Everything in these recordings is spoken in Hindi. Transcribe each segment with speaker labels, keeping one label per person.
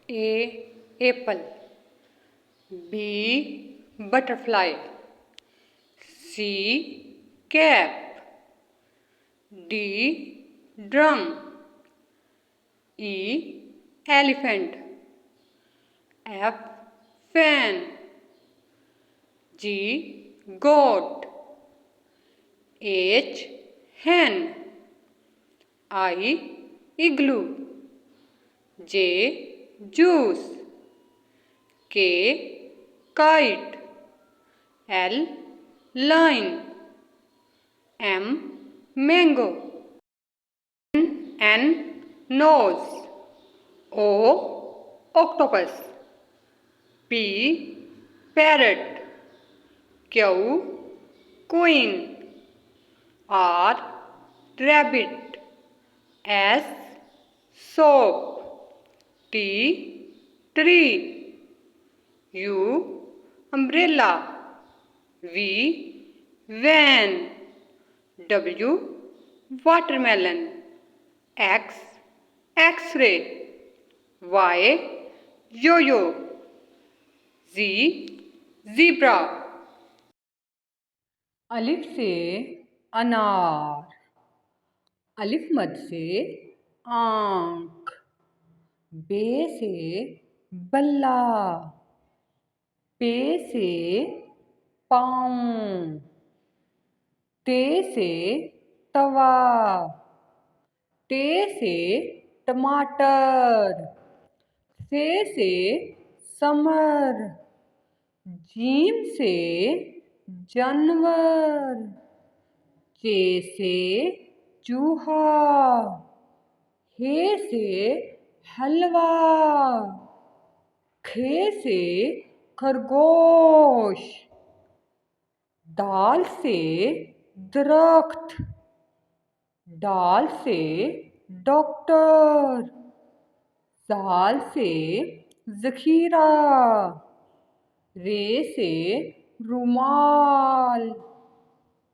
Speaker 1: A. Apple. B. Butterfly. C. Cap. D. Drum. E. Elephant. F. Fan. G. Goat. H. Hen. I. Igloo. J. Juice. K. Kite. L. Line. M. Mango. N. Nose. O. Octopus. P. Parrot. Q. Queen. R. Rabbit. S. Soap. T. Tree. U. Umbrella. V. Van. W. Watermelon. X. X-ray. Y. Yo-yo. Z. Zebra. अलिफ से अनार, अलिफ मद से आँख, बे से बल्ला, पे से पाँव, ते से तवा, टे से टमाटर, से समर, जीम से जानवर, चे से चूहा, हे से हलवा, खे से खरगोश, दाल से दरख्त, डाल से डॉक्टर, जाल से जखीरा, रे से रुमाल,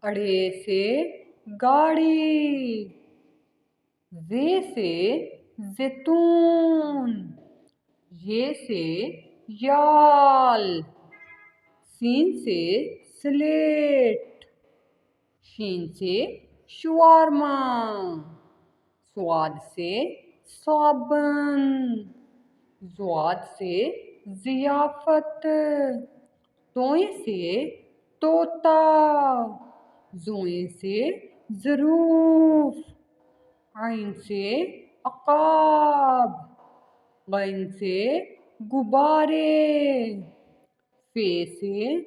Speaker 1: अड़े से गाड़ी, जे से जैतून, ये से याल, सीन से स्लेट, शीन से शवारमा, स्वाद से साबन, ज़्वाद से ज़ियाफ़त, तोय से तोता, ज़ोय से ज़रूफ, आइन से अक़ाब, ग़ैन से गुब्बारे, फ़े से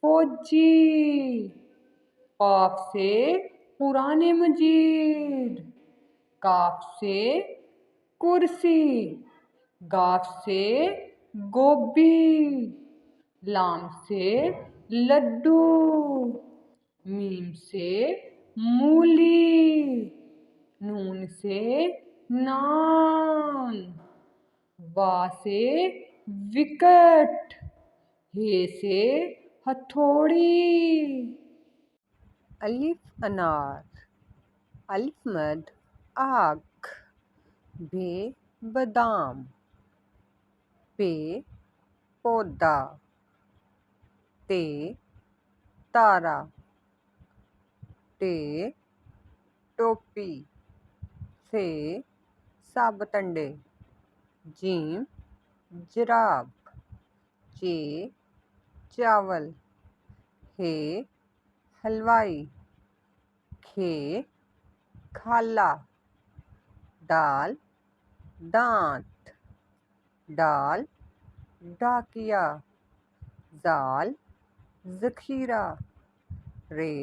Speaker 1: फ़ौजी, क़ाफ़ से क़ुरान मजीद, काफ से कुर्सी, गाफ से गोभी, लाम से लड्डू, मीम से मूली, नून से नान, वा से विकेट, हे से हथौड़ी। अलिफ अनार, अलिफ मद आँख, बे बादाम, पे पौधा, ते तारा, टे टोपी, से साबुत अंडे, जीम जिराब, चे चावल, हे हलवाई, खे खाला, दाल दांत, डाल डाकिया, जाल ज़खीरा, रे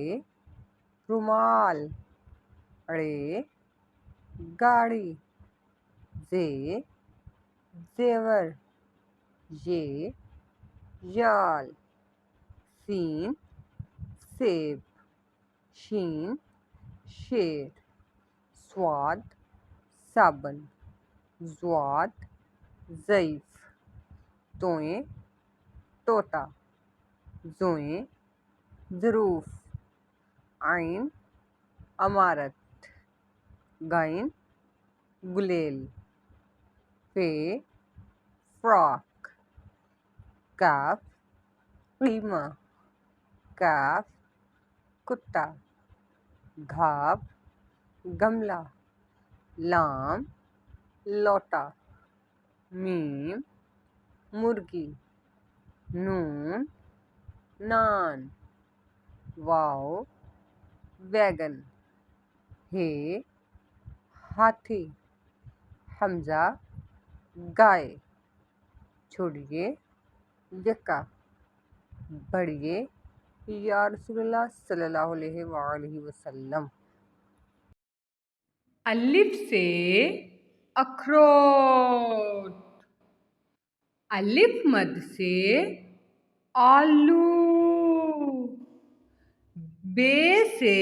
Speaker 1: रुमाल, रे गाड़ी, जे जेवर, ये याल, सीन सेब, शीन शेर, स्वाद साबन, ज़्वाद ज़ईफ़, तोय तोता, ज़ोय ज़रूफ, आइन अमारत, गाइन गुलेल, फ़े फ्रॉक, काफ कीमा, काफ कुत्ता, घाव गमला, लाम लौटा, मीम मुर्गी, नून नान, वाव वैगन, हे हाथी, हमजा गाय, छोड़िए यक्का, बढ़िए या रसूलुल्लाह सल्लल्लाहु अलैहि वसल्लम। अलिफ से अखरोट, अलिफ मद से आलू, बे से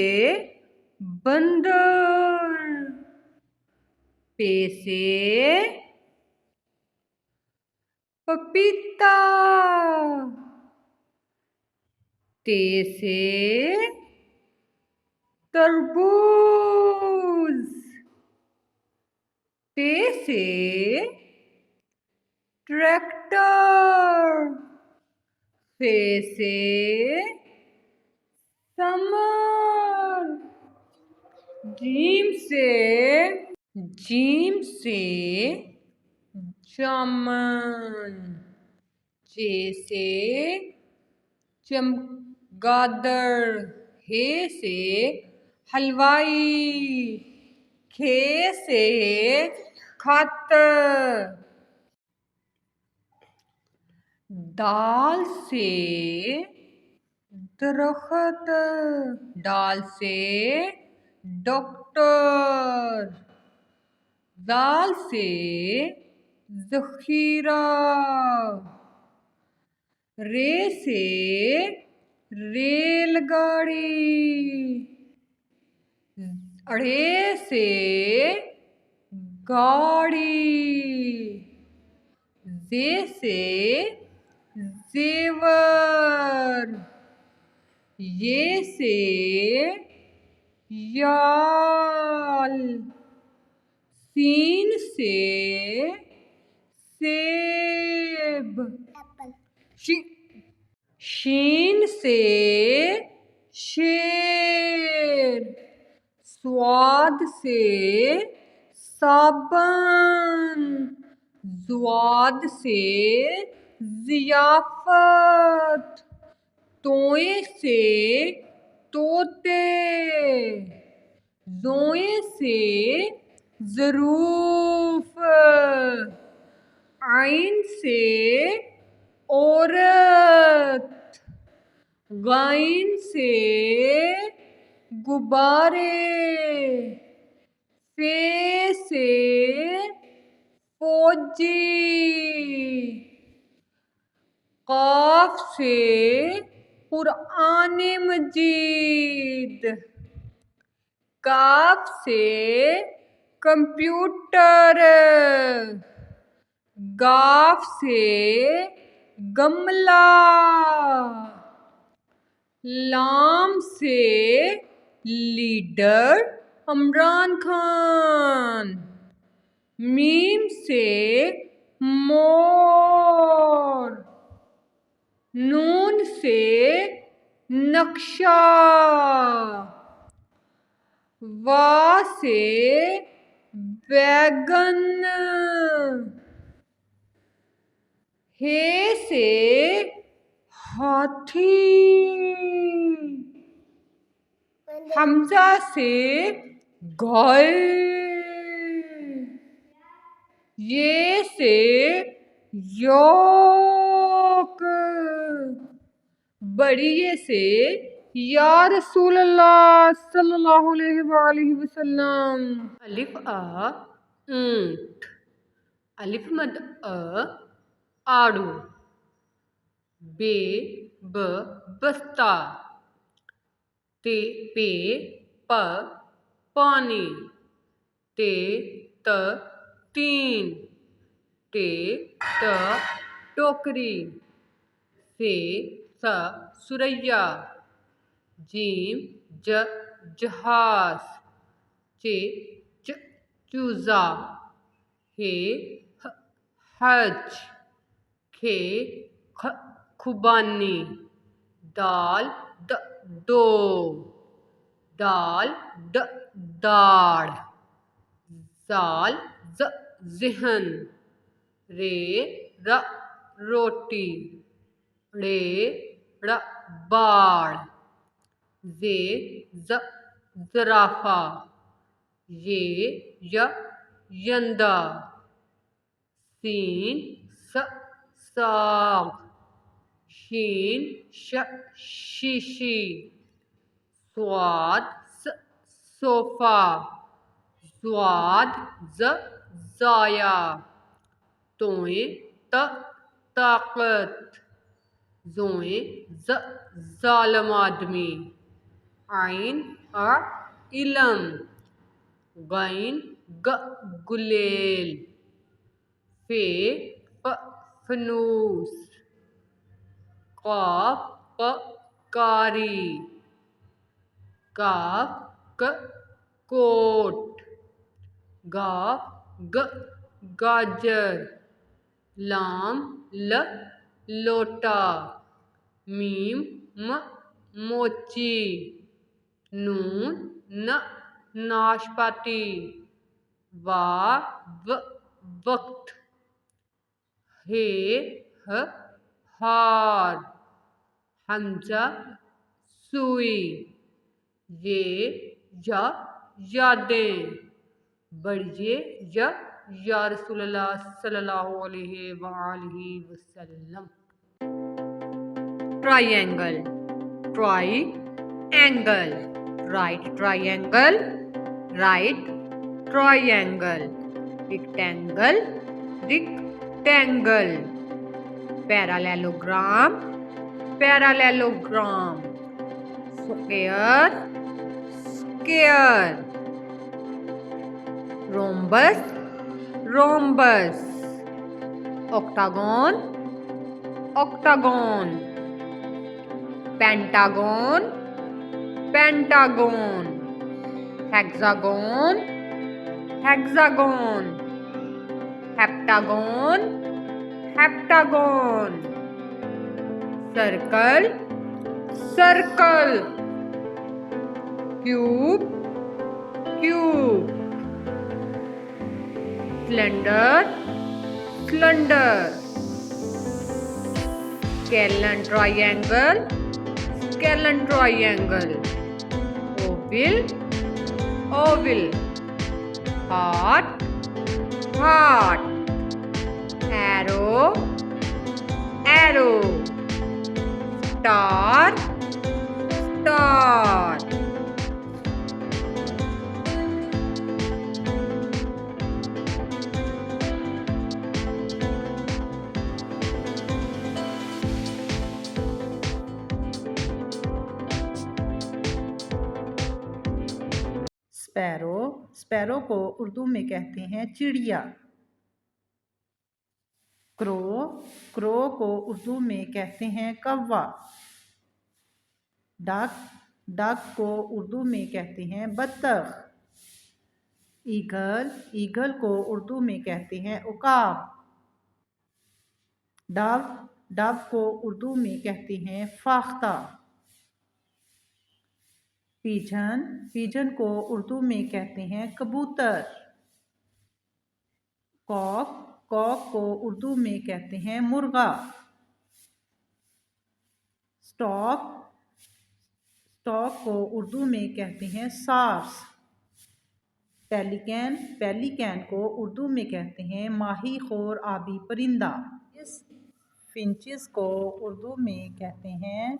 Speaker 1: बंदर, पे से पपीता, ते से तरबूज, ते से ट्रैक्टर, फे से समर, जीम से जामन, जे से चमगादड़, हे से हलवाई, खे से खत, दाल से दरख्त, डाल से डॉक्टर, दाल से जखीरा, रे से रेलगाड़ी, अड़े से गाड़ी, जे से जेवर, ये से याल, सीन से सेब, शीन से शेर, स्वाद से साबन, ज़्वाद से ज़ियाफ़त, तोए से तोते, ज़ोए से ज़रूफ, आइन से औरत, गाइन से गुब्बारे, फे से फौजी, काफ से कुरआन मजीद, काफ से कंप्यूटर, गाफ से गमला, लाम से लीडर इमरान खान, मीम से मोर, नून से नक्शा, वा से वैगन, हे से हाथी, हमजा से गाय, ये से योक, बढ़िए से या रसूलल्लाह सल्लल्लाहु अलैहि वसल्लम। अलिफ आ ऊंट, अलिफ मद अ आड़ू, बे ब बस्ता, ते पे प पानी, ते त तीन, ते त टोकरी, से स सुरैया, जीम ज जहाज, चे च चूजा, हे हज, खे खुबानी, दाल दो, दाल दाढ़, जाल ज़हन, रे रोटी, रे बाढ़, जे ज़राफ़ा, ये यंदा, सीन साग, शीन शीशी, स्वाद सोफ़ा, स्वाद ज़ाया, तोए ताकत, जोए ज़ालिम आदमी, आइन इलम, गैन गुलेल, फे फनूस, काफ कारी, काफ कोट, गाफ गाजर, लाम लोटा, मीम मोची, नून नाशपाती, वक्त, हे हार, हमजा सुई, ये यादें, बढ़िए या रसूलुल्लाह सल्लल्लाहु अलैहि वसल्लम। Triangle, triangle, right triangle, right triangle, rectangle, rectangle, parallelogram, parallelogram, square, square, rhombus, rhombus, octagon, octagon, pentagon, pentagon, hexagon, hexagon, heptagon, heptagon, circle, circle, cube, cube, cylinder, cylinder, scalene triangle, scalene triangle, Oval, Oval, heart, heart, arrow, arrow, star, star.
Speaker 2: Sparrow, sparrow को उर्दू में कहते हैं चिड़िया। क्रो, क्रो को उर्दू में कहते हैं कौवा। डक, डक को उर्दू में कहते हैं बत्तख। ईगल, ईगल को उर्दू में कहते हैं उकाब। डव, डव को उर्दू में कहते हैं फाख्ता। पीजन, पीजन को उर्दू में कहते हैं कबूतर। कॉक, कॉक को उर्दू में कहते हैं मुर्गा। स्टॉक, स्टॉक को उर्दू में कहते हैं सार्स। पेलिकन, पेलिकन को उर्दू में कहते हैं माही खोर आबी परिंदा। फिंचिस को उर्दू में कहते हैं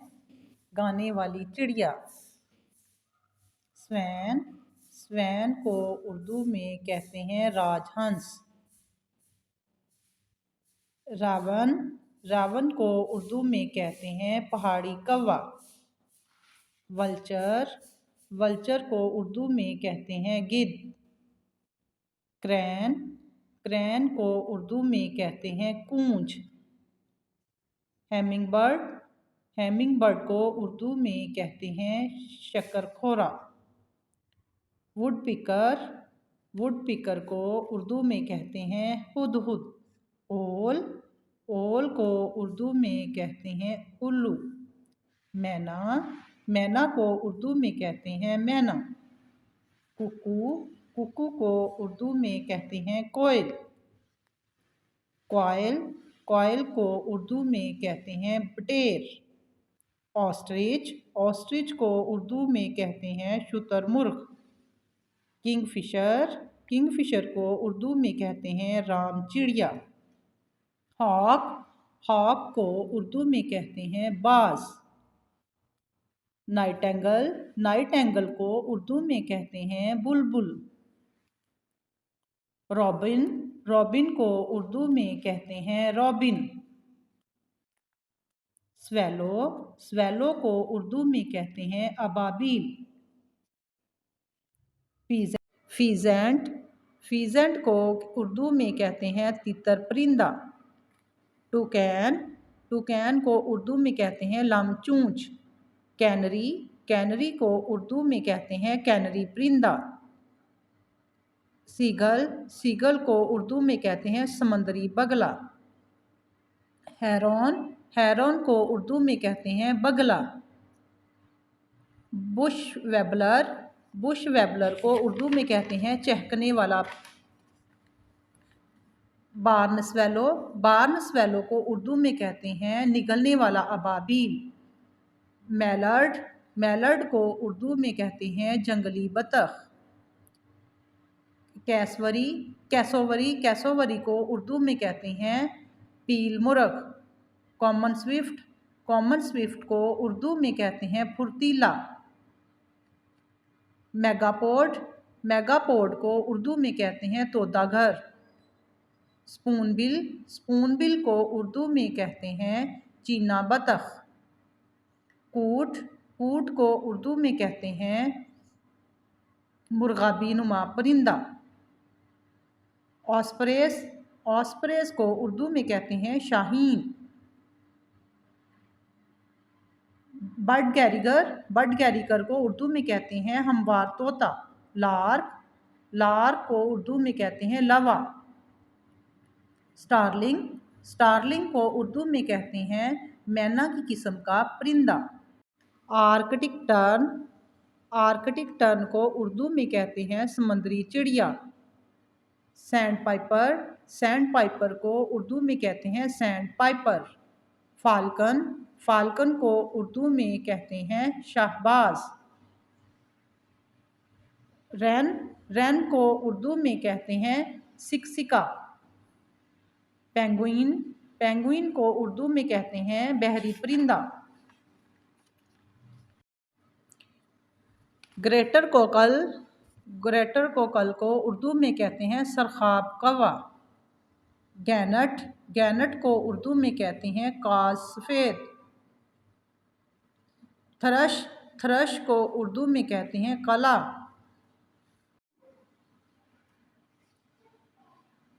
Speaker 2: गाने वाली चिड़िया। स्वैन, स्वैन को उर्दू में कहते हैं राजहंस। रावण, रावण को उर्दू में कहते हैं पहाड़ी कौवा। वल्चर, वल्चर को उर्दू में कहते हैं गिद्ध। क्रैन, क्रैन को उर्दू में कहते हैं कूंज। हैमिंग बर्ड, हैमिंग बर्ड को उर्दू में कहते हैं शक्करखोरा। वुड पिकर, वुड पिकर को उर्दू में कहते हैं हुदहुद। ओल, ओल खरगोल को उर्दू में कहते हैं उल्लू। मैना, मैना को उर्दू में कहते हैं मैना। कुकू, कुकू को उर्दू में कहते हैं कोयल। क्वाइल, क्वाइल को उर्दू में कहते हैं बटेर। ऑस्ट्रिच, ऑस्ट्रिच को उर्दू में कहते हैं शुतुरमुर्ग। किंगफिशर, किंगफिशर को उर्दू में कहते हैं राम चिड़िया। हॉक, हॉक को उर्दू में कहते हैं बाज। नाइटेंगल, नाइटेंगल को उर्दू में कहते हैं बुलबुल। रॉबिन, रॉबिन को उर्दू में कहते हैं रॉबिन। स्वेलो, स्वेलो को उर्दू में कहते हैं अबाबील। फीजेंट, फीजेंट को उर्दू में कहते हैं तितर परिंदा। टुकैन, टुकैन को उर्दू में कहते हैं लमचूंच। कैनरी, कैनरी को उर्दू में कहते हैं कैनरी परिंदा। सीगल, सीगल को उर्दू में कहते हैं समंदरी बगला। हेरॉन, हेरॉन को उर्दू में कहते हैं बगला। बुश वेबलर, बुश वेबलर को उर्दू में कहते हैं चहकने वाला। बार्न स्वेलो, बार्न स्वेलो को उर्दू में कहते हैं निगलने वाला अबाबील। मैलर्ड, मैलर्ड को उर्दू में कहते हैं जंगली बतख। कैसवरी, कैसोवरी, कैसोवरी को उर्दू में कहते हैं पील मुर्ग। कॉमन स्विफ्ट, कॉमन स्विफ्ट को उर्दू में कहते हैं फुर्तीला। मेगापोड, मेगापोड को उर्दू में कहते हैं तोताघर। स्पूनबिल, स्पूनबिल को उर्दू में कहते हैं चीना बतख। कूट, कूट को उर्दू में कहते हैं मुर्गाबीनुमा परिंदा। ऑस्प्रेस, ऑस्प्रेस को उर्दू में कहते हैं शाहीन। बर्ड गैरिगर, बर्ड गैरिगर को उर्दू में कहते हैं हमवार तोता। लार्क, लार्क को उर्दू में कहते हैं लवा। स्टारलिंग, स्टारलिंग को उर्दू में कहते हैं मैना की किस्म का परिंदा। आर्कटिक टर्न, आर्कटिक टर्न को उर्दू में कहते हैं समुद्री चिड़िया। सैंड पाइपर, सैंड पाइपर को उर्दू में कहते हैं सैंड पाइपर। फाल्कन, फाल्कन को उर्दू में कहते हैं शाहबाज। रैन, रैन को उर्दू में कहते हैं सिकसिका। पेंगुइन, पेंगुइन को उर्दू में कहते हैं बहरी परिंदा। ग्रेटर कोकल, ग्रेटर कोकल को उर्दू में कहते हैं सरखाब कौवा। गैनट, गैनट को उर्दू में कहते हैं काज सफ़ेद। थ्रश, थ्रश को उर्दू में कहते हैं कला।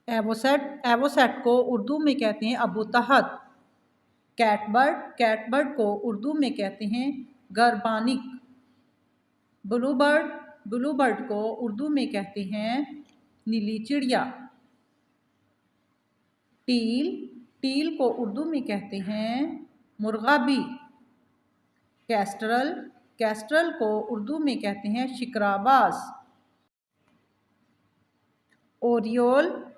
Speaker 2: एवोसेट, एवोसेट को उर्दू में कहते हैं अबू तहत। कैटबर्ड, कैटबर्ड को उर्दू में कहते हैं गरबानिक। ब्लूबर्ड, ब्लूबर्ड को उर्दू में कहते हैं नीली चिड़िया। टील, टील को उर्दू में कहते हैं मुर्गाबी। कैस्ट्रल, कैस्ट्रल को उर्दू में कहते हैं शिकराबाज। ओरियोल,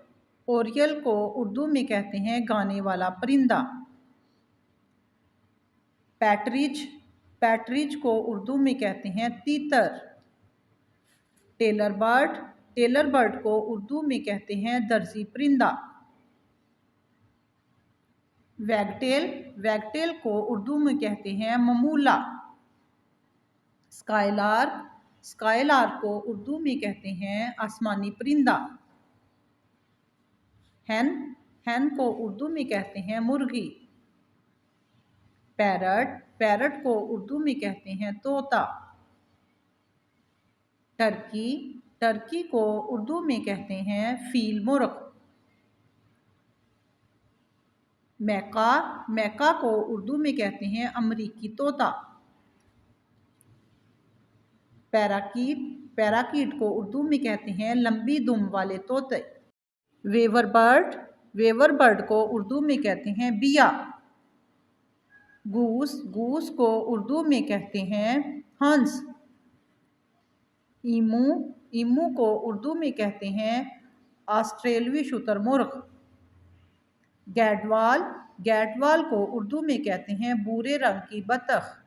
Speaker 2: ओरियल को उर्दू में कहते हैं गाने वाला परिंदा। पैट्रिज, पैट्रिज को उर्दू में कहते हैं तीतर। टेलर बर्ड, टेलर बर्ड को उर्दू में कहते हैं दर्जी परिंदा। वैगटेल, वैगटेल को उर्दू में कहते हैं ममूला। स्काईलार्क, स्काईलार्क को उर्दू में कहते हैं आसमानी परिंदा। हैन, हैन को उर्दू में कहते हैं मुर्गी। पैरट, पैरट को उर्दू में कहते हैं तोता। टर्की, टर्की को उर्दू में कहते हैं फील मुर्ग। मैका, मैका को उर्दू में कहते हैं अमरीकी तोता। पैराकीट, पैराकीट को उर्दू में कहते हैं लंबी दुम वाले तोते। वेवर बर्ड, वेवर बर्ड को उर्दू में कहते हैं बिया। गूस, गूस को उर्दू में कहते हैं हंस। ईमू, ईमू को उर्दू में कहते हैं ऑस्ट्रेलवी शुतुरमुर्ग। गैडवाल, गैडवाल को उर्दू में कहते हैं भूरे रंग की बतख।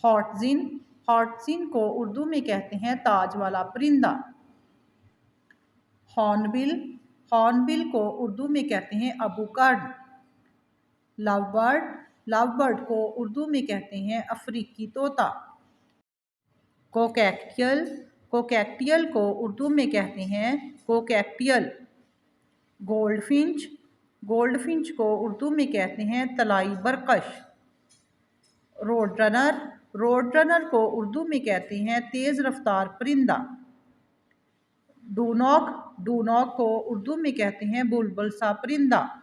Speaker 2: हॉटजिन, हॉटजिन को उर्दू में कहते हैं ताज वाला परिंदा। हॉर्नबिल, हॉर्नबिल को उर्दू में कहते हैं अबू कार्ड। लवबर्ड, लवबर्ड को उर्दू में कहते हैं अफ्रीकी तोता। कोकैक्टियल, कोकैक्टियल को उर्दू में कहते हैं कोकैक्टियल। गोल्डफिंच, गोल्डफिंच को उर्दू में कहते हैं तलाई बरकश। रोड रनर, रोड रनर को उर्दू में कहते हैं तेज़ रफ्तार परिंदा। डूनॉक, डूनॉक को उर्दू में कहते हैं बुलबुल सा परिंदा।